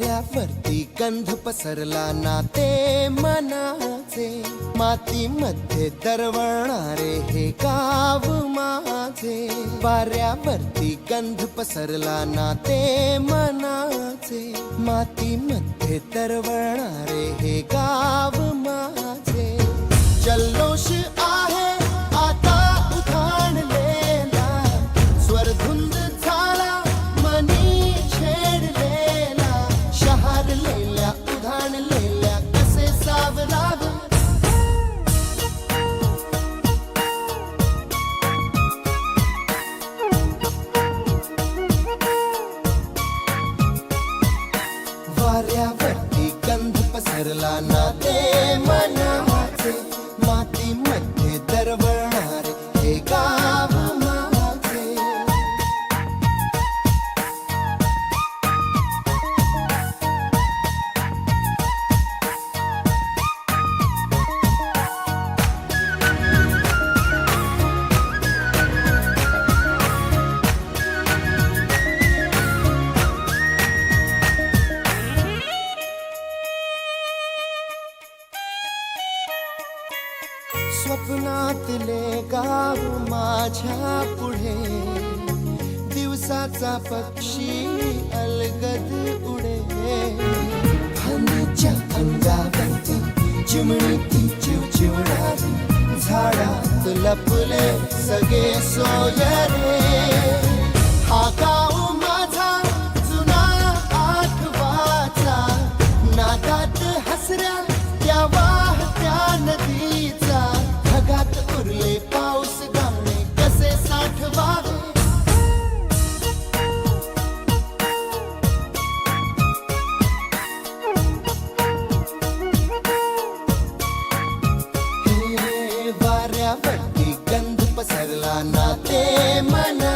वाऱ्यावरती गंध पसरला ना ते मनाचे, मातीमध्ये दरवळणारे हे गाव माझे. वाऱ्यावरती गंध पसरला ना ते मनाचे, मातीमध्ये दरवळणारे हे गाव माझे. जल्लोष आहे आता उधाणलेला, स्वरधुंद झाला मनी छेडलेला. शहारलेल्या उधाणलेल्या कसे सावरावे, वाऱ्यावरती गंध पसरला ना ते मनाचे, मातीमध्ये दरवळणारे हे गाव माझे. स्वप्नातले गाव माझ्या पुढे, दिवसाचा पक्षी अलगद उडे. फांदीच्या अंगावरती चिमणीची चिवचिवणारी, झाडात लपले सगळे सोयरे. हा गाव माझा जुना आठवाचा, नादात हसऱ्या त्या वाहत्या नदीचा. ढगात उरले पाऊस गाणे कसे साठवावे, हे वाऱ्यावरती गंध पसरला ना ते मना